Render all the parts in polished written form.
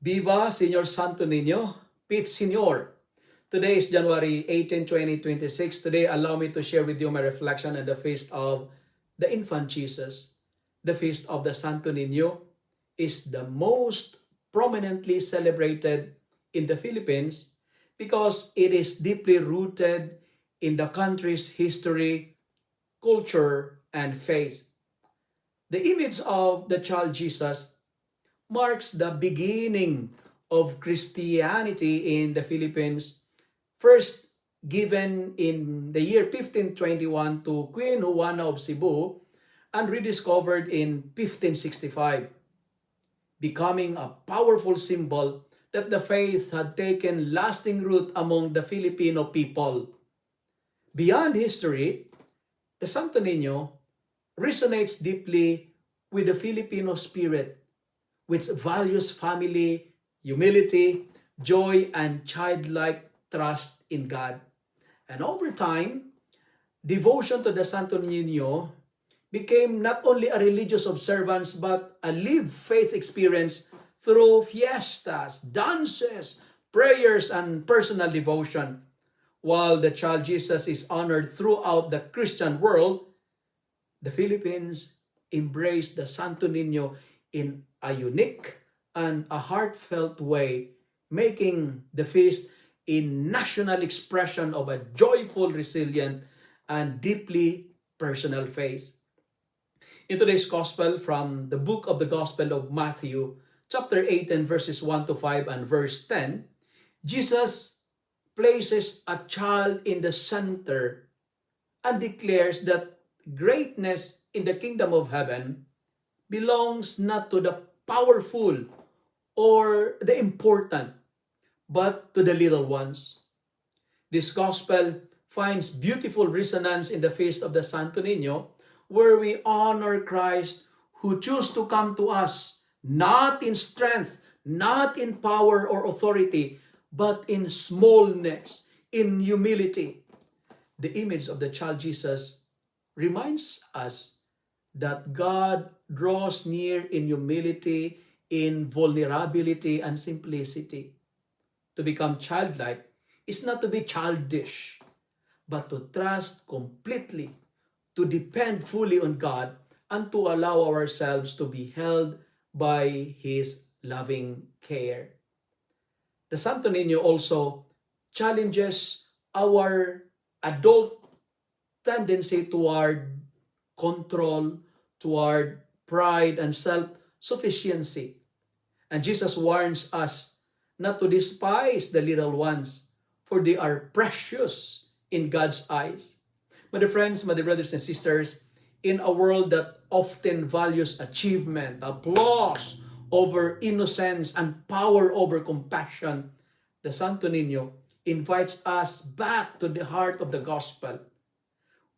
Viva Señor Santo Niño, Pete Señor. Today is January 18, 2026. Today, allow me to share with you my reflection on the feast of the infant Jesus. The feast of the Santo Niño is the most prominently celebrated in the Philippines because it is deeply rooted in the country's history, culture, and faith. The image of the child Jesus marks the beginning of Christianity in the Philippines, first given in the year 1521 to Queen Juana of Cebu and rediscovered in 1565, becoming a powerful symbol that the faith had taken lasting root among the Filipino people. Beyond history, the Santo Niño resonates deeply with the Filipino spirit, which values family, humility, joy, and childlike trust in God. And over time, devotion to the Santo Niño became not only a religious observance but a lived faith experience through fiestas, dances, prayers, and personal devotion. While the child Jesus is honored throughout the Christian world, the Philippines embraced the Santo Niño in a unique and a heartfelt way, making the feast a national expression of a joyful, resilient, and deeply personal faith. In today's Gospel from the book of the Gospel of Matthew, chapter 18, verses 1 to 5 and verse 10, Jesus places a child in the center and declares that greatness in the kingdom of heaven belongs not to the powerful or the important, but to the little ones. This gospel finds beautiful resonance in the feast of the Santo Niño, where we honor Christ who chose to come to us, not in strength, not in power or authority, but in smallness, in humility. The image of the child Jesus reminds us that God draws near in humility, in vulnerability, and simplicity. To become childlike is not to be childish, but to trust completely, to depend fully on God, and to allow ourselves to be held by His loving care. The Santo Niño also challenges our adult tendency toward control, toward pride and self-sufficiency. And Jesus warns us not to despise the little ones, for they are precious in God's eyes. My dear friends, my dear brothers and sisters, in a world that often values achievement, applause over innocence, and power over compassion, the Santo Niño invites us back to the heart of the gospel.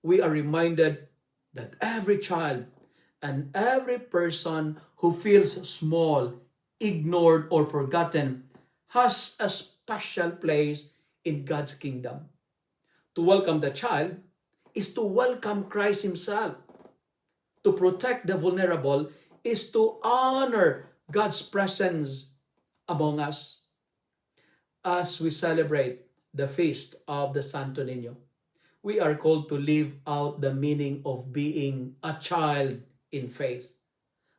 We are reminded that every child and every person who feels small, ignored, or forgotten has a special place in God's kingdom. To welcome the child is to welcome Christ Himself. To protect the vulnerable is to honor God's presence among us. As we celebrate the feast of the Santo Niño, we are called to live out the meaning of being a child in faith.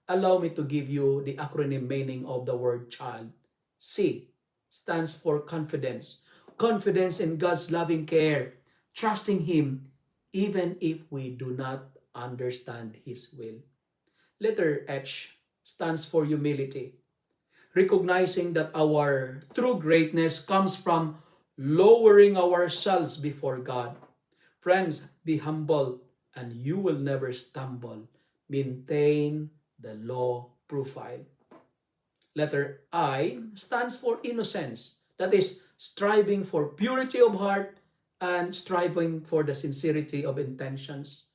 Allow me to give you the acronym meaning of the word child. C stands for confidence. Confidence in God's loving care, trusting Him even if we do not understand His will. Letter H stands for humility. Recognizing that our true greatness comes from lowering ourselves before God. Friends, be humble and you will never stumble. Maintain the low profile. Letter I stands for innocence. That is, striving for purity of heart and striving for the sincerity of intentions.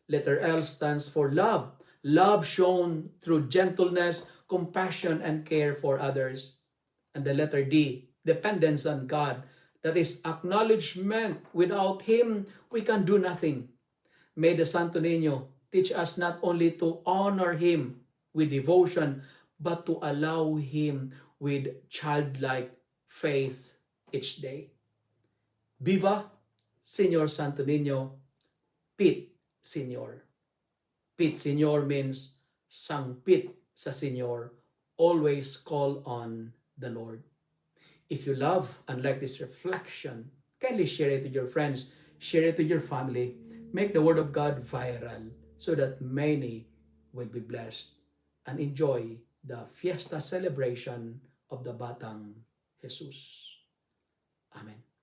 Letter L stands for love. Love shown through gentleness, compassion, and care for others. And the letter D, dependence on God. That is acknowledgement. Without Him, we can do nothing. May the Santo Niño teach us not only to honor Him with devotion, but to allow Him with childlike faith each day. Viva Señor Santo Niño, Pit Señor. Pit Señor means sangpit sa Señor. Always call on the Lord. If you love and like this reflection, kindly share it to your friends, share it to your family, make the Word of God viral so that many will be blessed and enjoy the fiesta celebration of the Batang Jesus. Amen.